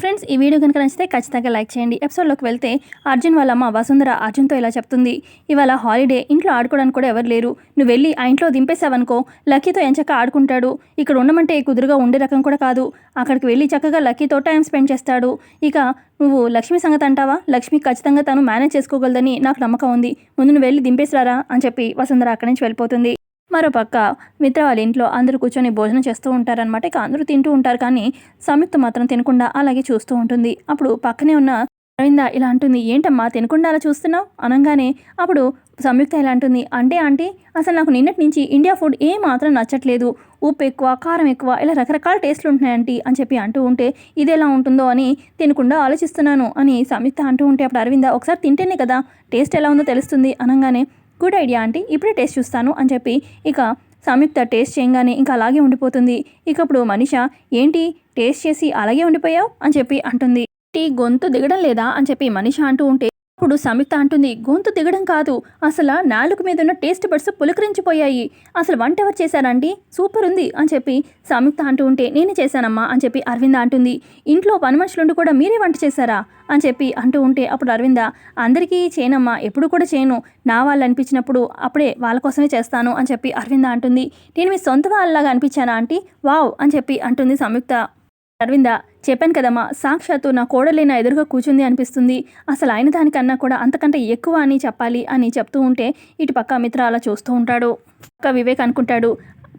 Friends, ఈ video కనుక నచ్చితే ఖచ్చితంగా లైక్ చేయండి. ఎపిసోడ్లోకి వెళ్తే అర్జున్ వాళ్ళ అమ్మ వసుంధర అర్జున్తో ఇలా చెప్తుంది. ఇవాళ హాలిడే, ఇంట్లో ఆడుకోవడానికి కూడా ఎవరు లేరు. నువ్వు వెళ్ళి ఆ ఇంట్లో దింపేసావనుకో, లక్కీతో ఎంచక్క ఆడుకుంటాడు. ఇక్కడ ఉండమంటే కుదురుగా ఉండే రకం కూడా కాదు. అక్కడికి వెళ్ళి చక్కగా లక్కీతో టైం స్పెండ్ చేస్తాడు. ఇక నువ్వు లక్ష్మి సంగతి అంటావా? లక్ష్మి ఖచ్చితంగా తను మేనేజ్ చేసుకోగలదని నాకు నమ్మకం ఉంది. ముందు నువ్వు వెళ్ళి దింపేసిరారా అని చెప్పి వసుంధర అక్కడి నుంచి వెళ్ళిపోతుంది. మరోపక్క మిత్ర వాళ్ళ ఇంట్లో అందరూ కూర్చొని భోజనం చేస్తూ ఉంటారనమాట. ఇక అందరూ తింటూ ఉంటారు, కానీ సంయుక్త మాత్రం తినకుండా అలాగే చూస్తూ ఉంటుంది. అప్పుడు పక్కనే ఉన్న అరవింద ఇలా అంటుంది, ఏంటమ్మా తినకుండా అలా చూస్తున్నావు అనగానే అప్పుడు సంయుక్త ఇలా అంటుంది, అంటే ఆంటీ అసలు నాకు నిన్నటి నుంచి ఇండియా ఫుడ్ ఏ మాత్రం నచ్చట్లేదు. ఉప్పు ఎక్కువ, కారం ఎక్కువ, ఇలా రకరకాల టేస్ట్లు ఉంటున్నాయంటీ అని చెప్పి అంటూ ఉంటే ఇది ఎలా ఉంటుందో అని తినకుండా ఆలోచిస్తున్నాను అని సంయుక్త అంటూ ఉంటే అప్పుడు అరవింద ఒకసారి తింటేనే కదా టేస్ట్ ఎలా ఉందో తెలుస్తుంది అనగానే గుడ్ ఐడియా ఆంటీ, ఇప్పుడే టేస్ట్ చూస్తాను అని చెప్పి ఇక సంయుక్త టేస్ట్ చేయగానే ఇంకా అలాగే ఉండిపోతుంది. ఇక అప్పుడు మనిష ఏంటి టేస్ట్ చేసి అలాగే ఉండిపోయావు అని చెప్పి అంటుంది. గొంతు దిగడం లేదా అని చెప్పి మనిష అంటూ ఉంటే అప్పుడు సంయుక్త అంటుంది, గొంతు దిగడం కాదు, అసలు నాలుగు మీద ఉన్న టేస్ట్ బడ్స్ పులకరించిపోయాయి. అసలు వంట ఎవరు చేశారండి, సూపర్ ఉంది అని చెప్పి సంయుక్త అంటూ ఉంటే నేనే చేశానమ్మా అని చెప్పి అరవింద అంటుంది. ఇంట్లో పని మనుషులుండి కూడా మీరే వంట చేశారా అని చెప్పి అంటూ ఉంటే అప్పుడు అరవింద అందరికీ చేయనమ్మా, ఎప్పుడు కూడా చేయను, నా వాళ్ళు అనిపించినప్పుడు అప్పుడే వాళ్ళ కోసమే చేస్తాను అని చెప్పి అరవింద అంటుంది. నేను మీ సొంత వాళ్ళలాగా అనిపించానా ఆంటీ, వావ్ అని చెప్పి అంటుంది సంయుక్త. అరవింద చెప్పాను కదమ్మా, సాక్షాత్తు నా కోడలే నా ఎదురుగా కూర్చుంది అనిపిస్తుంది, అసలు ఆయన దానికన్నా కూడా అంతకంటే ఎక్కువ అని చెప్పాలి అని చెప్తూ ఉంటే ఇటు పక్క మిత్ర అలా చూస్తూ ఉంటాడు. పక్క వివేక్ అనుకుంటాడు,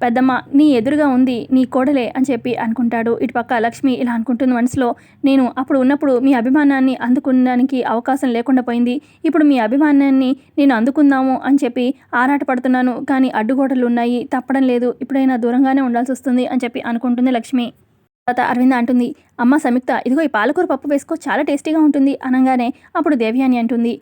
పెద్దమ్మ నీ ఎదురుగా ఉంది నీ కోడలే అని చెప్పి అనుకుంటాడు. ఇటు పక్క లక్ష్మి ఇలా అనుకుంటుంది మనసులో, నేను అప్పుడు ఉన్నప్పుడు మీ అభిమానాన్ని అందుకునడానికి అవకాశం లేకుండా పోయింది, ఇప్పుడు మీ అభిమానాన్ని నేను అందుకుందాము అని చెప్పి ఆరాటపడుతున్నాను, కానీ అడ్డుగోడలు ఉన్నాయి, తప్పడం లేదు, ఇప్పుడైనా దూరంగానే ఉండాల్సి వస్తుంది అని చెప్పి అనుకుంటుంది లక్ష్మి. తర్వాత అరవింద అంటుంది, అమ్మ సంయుక్త ఇదిగో ఈ పాలకూర పప్పు వేసుకో, చాలా టేస్టీగా ఉంటుంది అనగానే అప్పుడు దేవ్యాని అంటుంది,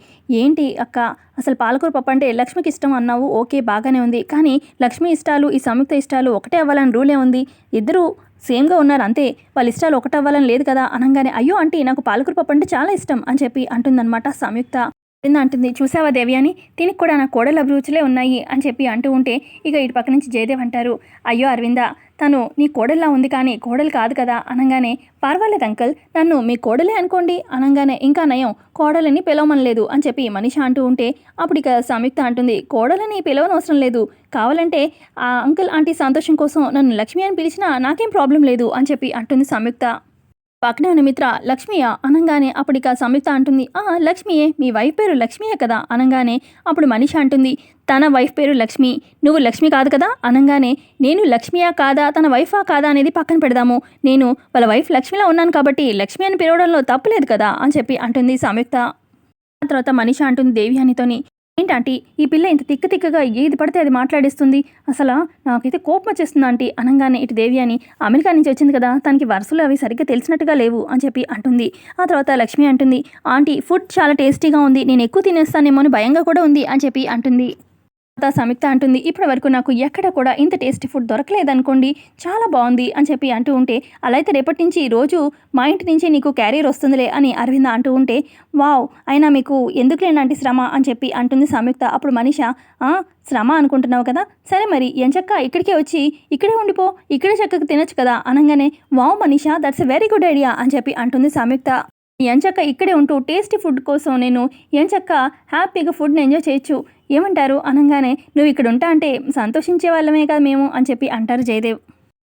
ఏంటి అక్క అసలు పాలకూర పప్పు అంటే లక్ష్మికి ఇష్టం అన్నావు, ఓకే బాగానే ఉంది, కానీ లక్ష్మి ఇష్టాలు ఈ సంయుక్త ఇష్టాలు ఒకటే అవ్వాలని రూలే ఉంది, ఇద్దరు సేమ్గా ఉన్నారు అంతే, వాళ్ళ ఇష్టాలు ఒకటి అవ్వాలని లేదు కదా అనగానే అయ్యో ఆంటీ నాకు పాలకూర పప్పు అంటే చాలా ఇష్టం అని చెప్పి అంటుందన్నమాట సంయుక్త. అరవింద అంటుంది, చూసావా దేవ్యాని తినికి కూడా నా కోడల అభిరుచులే ఉన్నాయి అని చెప్పి అంటూ ఉంటే ఇక ఇటు పక్క నుంచి జయదేవ్ అంటారు, అయ్యో అరవింద తను నీ కోడల్లా ఉంది కానీ కోడలు కాదు కదా అనగానే పర్వాలేదు అంకల్, నన్ను మీ కోడలే అనుకోండి అనగానే ఇంకా నయం కోడలని పిలవమనలేదు అని చెప్పి మనిష అంటూ ఉంటే అప్పుడు ఇక సంయుక్త అంటుంది, కోడలని పిలవనవసరం లేదు, కావాలంటే ఆ అంకుల్ ఆంటీ సంతోషం కోసం నన్ను లక్ష్మి అని పిలిచినా నాకేం ప్రాబ్లం లేదు అని చెప్పి అంటుంది సంయుక్త. పక్కనే ఉన్న మిత్ర లక్ష్మియా అనగానే అప్పుడు ఇక సంయుక్త అంటుంది, లక్ష్మియే, మీ వైఫ్ పేరు లక్ష్మియే కదా అనగానే అప్పుడు మనిషి అంటుంది, తన వైఫ్ పేరు లక్ష్మి, నువ్వు లక్ష్మి కాదు కదా అనగానే నేను లక్ష్మియా కాదా తన వైఫా కాదా అనేది పక్కన పెడదాము, నేను వాళ్ళ వైఫ్ లక్ష్మిలా ఉన్నాను కాబట్టి లక్ష్మి అని పిలవడంలో తప్పులేదు కదా అని చెప్పి అంటుంది సంయుక్త. ఆ తర్వాత మనిషి అంటుంది దేవ్యానితోని, ఏంటంటీ ఈ పిల్ల ఇంత తిక్కగా ఏది పడితే అది మాట్లాడేస్తుంది, అసలు నాకైతే కోపం వచ్చేస్తుంది ఆంటీ అనగానే ఇటు దేవ్యాని అమెరికా నుంచి వచ్చింది కదా తనకి వరుసలు అవి సరిగ్గా తెలిసినట్టుగా లేవు అని చెప్పి అంటుంది. ఆ తర్వాత లక్ష్మి అంటుంది, ఆంటీ ఫుడ్ చాలా టేస్టీగా ఉంది, నేను ఎక్కువ తినేస్తానేమో అని భయంగా కూడా ఉంది అని చెప్పి అంటుంది. సంయుక్త అంటుంది, ఇప్పటి వరకు నాకు ఎక్కడ కూడా ఇంత టేస్టీ ఫుడ్ దొరకలేదనుకోండి, చాలా బాగుంది అని చెప్పి అంటూ ఉంటే అలా అయితే రేపటి నుంచి రోజు మా ఇంటి నుంచి నీకు క్యారియర్ వస్తుందిలే అని అరవింద అంటూ ఉంటే వావ్ అయినా మీకు ఎందుకు లేనంటే శ్రమ అని చెప్పి అంటుంది సంయుక్త. అప్పుడు మనిష శ్రమ అనుకుంటున్నావు కదా, సరే మరి ఎంచక్క ఇక్కడికే వచ్చి ఇక్కడే ఉండిపో, ఇక్కడే చక్కగా తినొచ్చు కదా అనగానే wow Manisha that's a very good idea అని చెప్పి అంటుంది సంయుక్త. ఎంచక్క ఇక్కడే ఉంటూ టేస్టీ ఫుడ్ కోసం నేను ఎంచక్క హ్యాపీగా ఫుడ్ని ఎంజాయ్ చేయొచ్చు, ఏమంటారు అనగానే నువ్వు ఇక్కడ ఉంటా అంటే సంతోషించే వాళ్ళమే కదా మేము అని చెప్పి అంటారు జయదేవ్.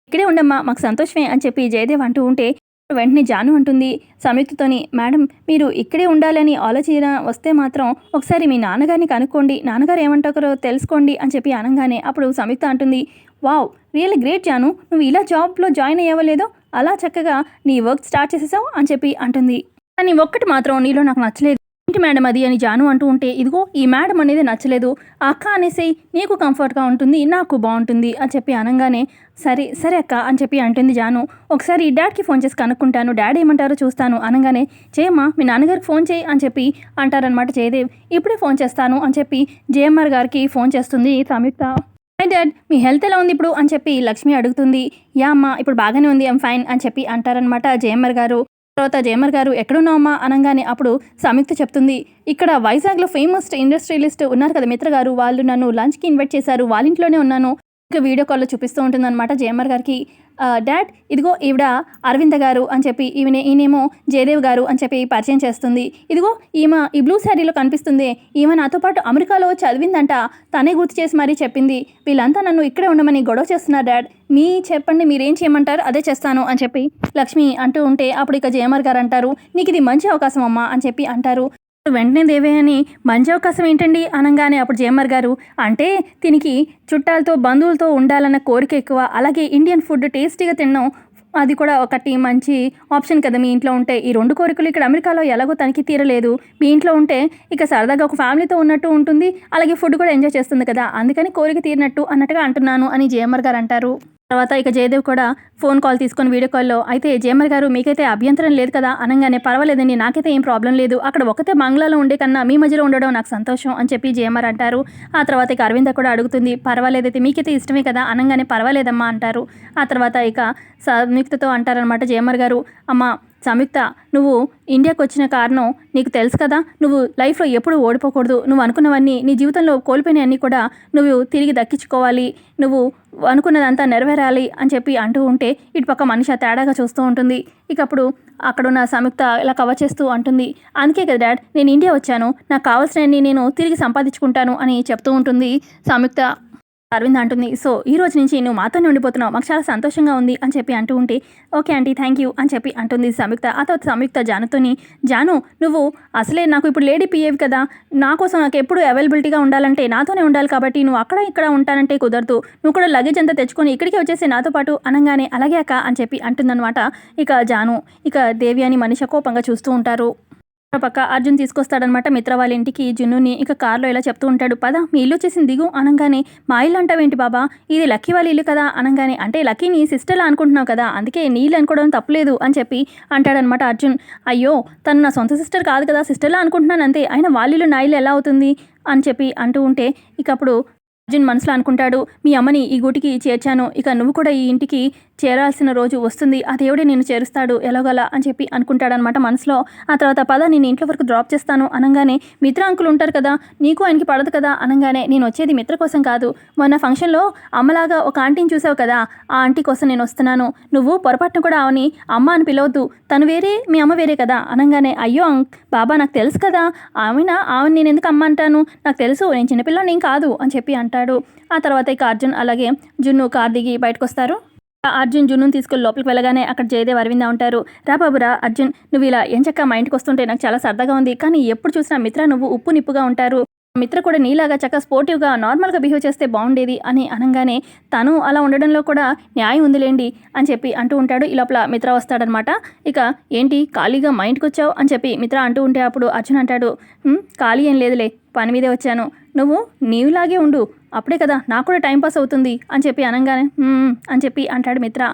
ఇక్కడే ఉండమ్మా మాకు సంతోషమే అని చెప్పి జయదేవ్ అంటూ ఉంటే వెంటనే జాను అంటుంది సంయుక్తతోని, మేడం మీరు ఇక్కడే ఉండాలని ఆలోచన వస్తే మాత్రం ఒకసారి మీ నాన్నగారిని కనుక్కోండి, నాన్నగారు ఏమంటారో తెలుసుకోండి అని చెప్పి అనగానే అప్పుడు సంయుక్త అంటుంది, వావ్ రియల్లీ గ్రేట్ జాను, నువ్వు ఇలా జాబ్లో జాయిన్ అయ్యవలేదో అలా చక్కగా నీ వర్క్ స్టార్ట్ చేసేసావు అని చెప్పి అంటుంది. కానీ ఒక్కటి మాత్రం నీలో నాకు నచ్చలేదు, ఏంటి మేడం అది అని జాను అంటూ ఉంటే ఇదిగో ఈ మేడం అనేది నచ్చలేదు, అక్క అనేసి నీకు కంఫర్ట్గా ఉంటుంది నాకు బాగుంటుంది అని చెప్పి అనగానే సరే సరే అక్క అని చెప్పి అంటుంది జాను. ఒకసారి డాడీకి ఫోన్ చేసి కనుక్కుంటాను, డాడీ ఏమంటారో చూస్తాను అనగానే చేయమ్మా మీ నాన్నగారికి ఫోన్ చేయి అని చెప్పి అంటారనమాట జయదేవ్. ఇప్పుడే ఫోన్ చేస్తాను అని చెప్పి జేఎంఆర్ గారికి ఫోన్ చేస్తుంది సంయుక్త. మై డాడ్ మీ హెల్త్ ఎలా ఉంది ఇప్పుడు అని చెప్పి లక్ష్మి అడుగుతుంది. యా అమ్మ ఇప్పుడు బాగానే ఉంది, ఐమ్ ఫైన్ అని చెప్పి అంటారనమాట జేఎంఆర్ గారు. తర్వాత జేఎంఆర్ గారు ఎక్కడున్నావమ్మా అనగానే అప్పుడు సంయుక్త చెప్తుంది, ఇక్కడ వైజాగ్లో ఫేమస్ ఇండస్ట్రియలిస్ట్ ఉన్నారు కదా మిత్ర గారు, వాళ్ళు నన్ను లంచ్కి ఇన్వైట్ చేశారు, వాళ్ళ ఇంట్లోనే ఉన్నాను, ఇంకా వీడియో కాల్లో చూపిస్తూ ఉంటుందన్నమాట జేఎంఆర్ గారికి. డాడ్ ఇదిగో ఈవిడ అరవింద గారు అని చెప్పి ఈయనేమో జయదేవ్ గారు అని చెప్పి పరిచయం చేస్తుంది. ఇదిగో ఈమె ఈ బ్లూ శారీలో కనిపిస్తుంది, ఈమె నాతో పాటు అమెరికాలో చదివిందంట, తనే గుర్తు చేసి మరీ చెప్పింది. వీళ్ళంతా నన్ను ఇక్కడే ఉండమని గొడవ చేస్తున్నారు డాడ్, చెప్పండి మీరేం చేయమంటారు అదే చేస్తాను అని చెప్పి లక్ష్మి అంటూ ఉంటే అప్పుడు ఇక జయమర్ గారు అంటారు, నీకు ఇది మంచి అవకాశం అమ్మా అని చెప్పి అంటారు. వెంటనే దేవే అని మంచి అవకాశం ఏంటండి అనగానే అప్పుడు జయమర్ గారు అంటే దీనికి చుట్టాలతో బంధువులతో ఉండాలన్న కోరిక ఎక్కువ, అలాగే ఇండియన్ ఫుడ్ టేస్టీగా తినడం అది కూడా ఒకటి మంచి ఆప్షన్ కదా మీ ఇంట్లో ఉంటే. ఈ 2 కోరికలు ఇక్కడ అమెరికాలో ఎలాగో తనకి తీరలేదు, మీ ఇంట్లో ఉంటే ఇక సరదాగా ఒక ఫ్యామిలీతో ఉన్నట్టు ఉంటుంది, అలాగే ఫుడ్ కూడా ఎంజాయ్ చేస్తుంది కదా, అందుకని కోరిక తీరినట్టు అన్నట్టుగా అంటున్నాను అని జయమర్ గారు అంటారు. తర్వాత ఇక జయదేవ్ కూడా ఫోన్ కాల్ తీసుకొని వీడియో కాల్లో అయితే జయమర్ గారు మీకైతే అభ్యంతరం లేదు కదా అనగానే పర్వాలేదండి నాకైతే ఏం ప్రాబ్లం లేదు, అక్కడ ఒకతే బంగ్లాలో ఉండే కన్నా మీ మధ్యలో ఉండడం నాకు సంతోషం అని చెప్పి జయమర్ అంటారు. ఆ తర్వాత ఇక అరవింద కూడా అడుగుతుంది పర్వాలేదైతే మీకైతే ఇష్టమే కదా అనగానే పర్వాలేదమ్మా అంటారు. ఆ తర్వాత ఇక సంయుక్తతో అంటారనమాట జయమర్ గారు, అమ్మ సంయుక్త నువ్వు ఇండియాకి వచ్చిన కారణం నీకు తెలుసు కదా, నువ్వు లైఫ్లో ఎప్పుడూ ఓడిపోకూడదు, నువ్వు అనుకున్నవన్నీ నీ జీవితంలో కోల్పోయినవన్నీ కూడా నువ్వు తిరిగి దక్కించుకోవాలి, నువ్వు అనుకున్నదంతా నెరవేరాలి అని చెప్పి అంటూ ఉంటే ఇటుపక్క మనిషి తేడాగా చూస్తూ ఉంటుంది. ఇక అప్పుడు అక్కడున్న సంయుక్త ఇలా కవర్ చేస్తూ అంటుంది, అందుకే కదా డాడ్ నేను ఇండియా వచ్చాను, నాకు కావాల్సినవన్నీ నేను తిరిగి సంపాదించుకుంటాను అని చెప్తూ ఉంటుంది సంయుక్త. అరవింద్ అంటుంది, సో ఈ రోజు నుంచి నువ్వు మాతోనే ఉండిపోతున్నావు, మాకు చాలా సంతోషంగా ఉంది అని చెప్పి అంటూ ఉంటే ఓకే ఆంటీ థ్యాంక్ యూ అని చెప్పి అంటుంది సంయుక్త. ఆ తర్వాత సంయుక్త జానుతోని, జాను నువ్వు అసలే నాకు ఇప్పుడు లేడీ పిఏవి కదా, నా కోసం నాకు ఎప్పుడు అవైలబిలిటీగా ఉండాలంటే నాతోనే ఉండాలి, కాబట్టి నువ్వు అక్కడ ఇక్కడ ఉంటానంటే కుదరదు, నువ్వు కూడా లగేజ్ అంతా తెచ్చుకొని ఇక్కడికి వచ్చేసి నాతో పాటు అనగానే అలాగే అక్క అని చెప్పి అంటుందన్నమాట. ఇక జాను ఇక దేవి అని మనిషి కోపంగా చూస్తూ ఉంటారు. పక్క అర్జున్ తీసుకొస్తాడనమాట మిత్ర వాళ్ళ ఇంటికి జున్నుని. ఇక కార్లో ఇలా చెప్తూ ఉంటాడు, పద మీ ఇల్లు వచ్చేసింది దిగు అనగానే మా ఇల్లు అంటావేంటి బాబా, ఇది లక్కీ వాళ్ళ ఇల్లు కదా అనగానే అంటే లక్కీ నీ సిస్టర్లా అనుకుంటున్నావు కదా, అందుకే నీళ్ళు అనుకోవడం తప్పలేదు అని చెప్పి అంటాడనమాట అర్జున్. అయ్యో తను నా సొంత సిస్టర్ కాదు కదా, సిస్టర్లా అనుకుంటున్నాను అంతే, అయినా వాళ్ళ ఇల్లు నా ఇల్లు ఎలా అవుతుంది అని చెప్పి అంటూ ఉంటే ఇక అప్పుడు అర్జున్ మనసులో అనుకుంటాడు, మీ అమ్మని ఈ గూటికి చేర్చాను, ఇక నువ్వు కూడా ఈ ఇంటికి చేరాల్సిన రోజు వస్తుంది, ఆ దేవుడే నేను చేరుస్తాడు ఎలాగోలా అని చెప్పి అనుకుంటాడనమాట మనసులో. ఆ తర్వాత పద నేను ఇంట్లో వరకు డ్రాప్ చేస్తాను అనగానే మిత్ర అంకుల్ ఉంటారు కదా, నీకు ఆయనకి పడదు కదా అనగానే నేను వచ్చేది మిత్ర కోసం కాదు, మొన్న ఫంక్షన్లో అమ్మలాగా ఒక ఆంటీని చూసావు కదా, ఆ ఆంటీ కోసం నేను వస్తున్నాను, నువ్వు పొరపాటును కూడా ఆమెని అమ్మ అని పిలవద్దు, తను వేరే మీ అమ్మ వేరే కదా అనగానే అయ్యో బాబా నాకు తెలుసు కదా, ఆమె నేను ఎందుకు అమ్మ అంటాను, నాకు తెలుసు నేను చిన్నపిల్లని ఏం కాదు అని చెప్పి అంటాడు. ఆ తర్వాత ఇక అర్జున్ అలాగే జున్ను కార్ దిగి బయటకు వస్తారు. అర్జున్ జున్నుని తీసుకొని లోపలికి వెళ్ళగానే అక్కడ జయదేవ్ అరవింద ఉంటారు. రా బాబురా అర్జున్, నువ్వు ఇలా ఎంచక్క మా ఇంటికి వస్తుంటే నాకు చాలా సరదాగా ఉంది, కానీ ఎప్పుడు చూసినా మిత్ర నువ్వు ఉప్పు నిప్పుగా ఉంటారు, మిత్ర కూడా నీలాగా చక్కగా స్పోర్టివ్గా నార్మల్గా బిహేవ్ చేస్తే బాగుండేది అని అనగానే తను అలా ఉండడంలో కూడా న్యాయం ఉందిలేండి అని చెప్పి అంటూ ఉంటాడు. ఈ లోపల మిత్ర వస్తాడనమాట. ఇక ఏంటి ఖాళీగా మా ఇంటికి వచ్చావు అని చెప్పి మిత్ర అంటూ ఉంటే అప్పుడు అర్జున్ అంటాడు, ఖాళీ ఏం లేదులే పని మీదే వచ్చాను, నువ్వు నీవులాగే ఉండు అప్పుడే కదా నాకు కూడా టైంపాస్ అవుతుంది అని చెప్పి అనగానే అని చెప్పి అంటాడు మిత్ర.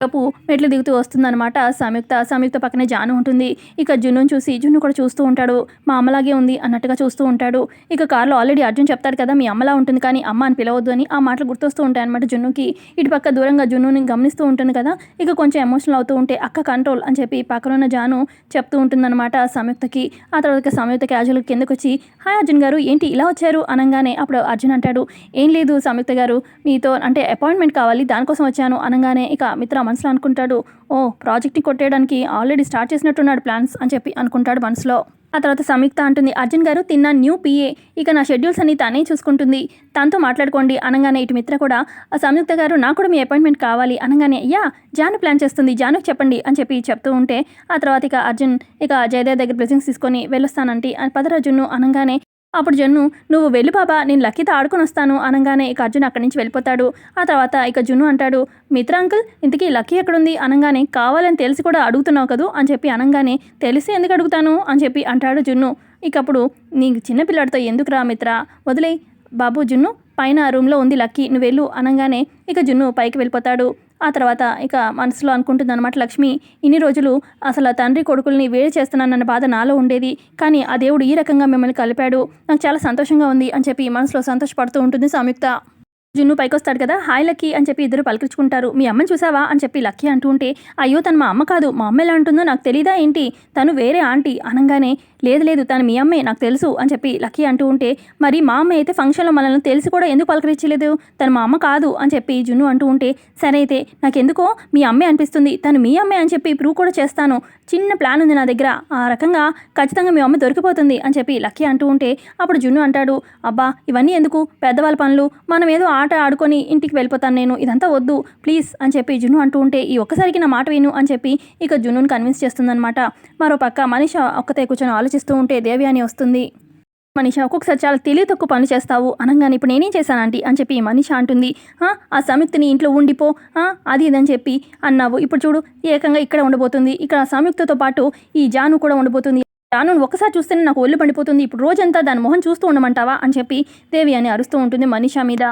కప్పు మెట్లు దిగుతూ వస్తుందన్నమాట సంయుక్త పక్కనే జాను ఉంటుంది. ఇక జున్నుని చూసి జున్ను కూడా చూస్తూ ఉంటాడు, మా అమ్మలాగే ఉంది అన్నట్టుగా చూస్తూ ఉంటాడు. ఇక కార్లో ఆల్రెడీ అర్జున్ చెప్తాడు కదా మీ అమ్మలా ఉంటుంది కానీ అమ్మ అని పిలవద్దు అని, ఆ మాటలు గుర్తొస్తూ ఉంటాయి అనమాట జున్నుకి. ఇటుపక్క దూరంగా జున్నుని గమనిస్తూ ఉంటుంది కదా, ఇక కొంచెం ఎమోషనల్ అవుతూ ఉంటే అక్క కంట్రోల్ అని చెప్పి పక్కనున్న జాను చెప్తూ ఉంటుందన్నమాట సంయుక్తకి. ఆ తర్వాత సంయుక్త క్యాజువల్ కిందకు వచ్చి హాయ్ అర్జున్ గారు ఏంటి ఇలా వచ్చారు అనగానే అప్పుడు అర్జున్ అంటాడు, ఏం లేదు సంయుక్త గారు మీతో అంటే అపాయింట్మెంట్ కావాలి దానికోసం వచ్చాను అనగానే ఇక మిత్ర మనసులో అనుకుంటాడు, ఓ ప్రాజెక్ట్ని కొట్టేయడానికి ఆల్రెడీ స్టార్ట్ చేసినట్టున్నాడు ప్లాన్స్ అని చెప్పి అనుకుంటాడు మనసులో. ఆ తర్వాత సంయుక్త అంటుంది, అర్జున్ గారు తిన్న న్యూ పిఏ, ఇక నా షెడ్యూల్స్ అన్ని తనే చూసుకుంటుంది, తనతో మాట్లాడుకోండి అనగానే ఇటు మిత్ర కూడా సంయుక్త గారు నాకు కూడా మీ అపాయింట్మెంట్ కావాలి అనగానే జాను ప్లాన్ చేస్తుంది జానుకి చెప్పండి అని చెప్పి చెప్తూ ఉంటే ఆ తర్వాత ఇక అర్జున్ ఇక జయదేవ్ దగ్గర బ్లెస్సింగ్స్ తీసుకొని వెళ్ళొస్తానంటే పదరా జున్ను అనగానే అప్పుడు జున్ను నువ్వు వెళ్ళి బాబా నేను లక్కీతో ఆడుకొని వస్తాను అనగానే ఇక అర్జున్ అక్కడి నుంచి వెళ్ళిపోతాడు. ఆ తర్వాత ఇక జున్ను అంటాడు, మిత్ర అంకుల్ ఇంతకీ లక్కీ ఎక్కడుంది అనగానే కావాలని తెలిసి కూడా అడుగుతున్నావు కదూ అని చెప్పి అనగానే తెలిసి ఎందుకు అడుగుతాను అని చెప్పి అంటాడు జున్ను. ఇక అప్పుడు నీకు చిన్నపిల్లాడితో ఎందుకు రా మిత్ర వదిలే బాబు జున్ను పైన రూమ్లో ఉంది లక్కీ నువ్వు వెళ్ళు అనగానే ఇక జున్ను పైకి వెళ్ళిపోతాడు. ఆ తర్వాత ఇక మనసులో అనుకుంటుంది అనమాట లక్ష్మి, ఇన్ని రోజులు అసలు తండ్రి కొడుకుల్ని వేడి చేస్తున్నానన్న బాధ నాలో ఉండేది, కానీ ఆ దేవుడు ఈ రకంగా మిమ్మల్ని కలిపాడు, నాకు చాలా సంతోషంగా ఉంది అని చెప్పి మనసులో సంతోషపడుతూ ఉంటుంది సంయుక్త. జున్ను పైకొస్తాడు కదా, హాయ్ లక్కీ అని చెప్పి ఇద్దరు పలకరించుకుంటారు. మీ అమ్మని చూసావా అని చెప్పి లక్కీ అంటూ ఉంటే, అయ్యో తను మా అమ్మ కాదు, మా అమ్మ ఎలా అంటుందో నాకు తెలీదా ఏంటి, తను వేరే ఆంటీ అనగానే, లేదు తను మీ అమ్మే నాకు తెలుసు అని చెప్పి లక్కీ అంటూ ఉంటే, మరి మా అమ్మ అయితే ఫంక్షన్లో మనల్ని తెలిసి కూడా ఎందుకు పలకరించలేదు, తను మా అమ్మ కాదు అని చెప్పి జున్ను అంటూ ఉంటే, సరే అయితే నాకెందుకో మీ అమ్మే అనిపిస్తుంది, తను మీ అమ్మే అని చెప్పి ప్రూవ్ కూడా చేస్తాను, చిన్న ప్లాన్ ఉంది నా దగ్గర, ఆ రకంగా ఖచ్చితంగా మీ అమ్మ దొరికిపోతుంది అని చెప్పి లక్కీ అంటూ ఉంటే, అప్పుడు జున్ను అంటాడు, అబ్బా ఇవన్నీ ఎందుకు, పెద్దవాళ్ళ పనులు, మనం ఏదో ఆట ఆడుకొని ఇంటికి వెళ్ళిపోతాను నేను, ఇదంతా వద్దు ప్లీజ్ అని చెప్పి జున్ను అంటూ ఉంటే, ఈ ఒక్కసారికి నా మాట విను అని చెప్పి ఇక జున్నుని కన్విన్స్ చేస్తుందనమాట. మరోపక్క మనీష ఒక్కతే కూర్చొని ఆలోచిస్తూ ఉంటే దేవయాని వస్తుంది. మనీష ఒక్కొక్కసారి చాలా తెలివి తక్కువ పనులు చేస్తావు అనగానే, ఇప్పుడు నేనేం చేశాను ఆంటీ అని చెప్పి మనీష అంటుంది. ఆ సంయుక్తని ఇంట్లో ఉండిపో అది ఇదని చెప్పి అన్నావు, ఇప్పుడు చూడు ఏకంగా ఇక్కడ ఉండబోతుంది, ఇక్కడ సంయుక్తతో పాటు ఈ జాను కూడా ఉండబోతుంది, జాను ఒక్కసారి చూస్తేనే నాకు ఒళ్ళు పడిపోతుంది, ఇప్పుడు రోజంతా దాని మొహం చూస్తూ ఉండమంటావా అని చెప్పి దేవి అని అరుస్తూ ఉంటుంది మనీష మీద.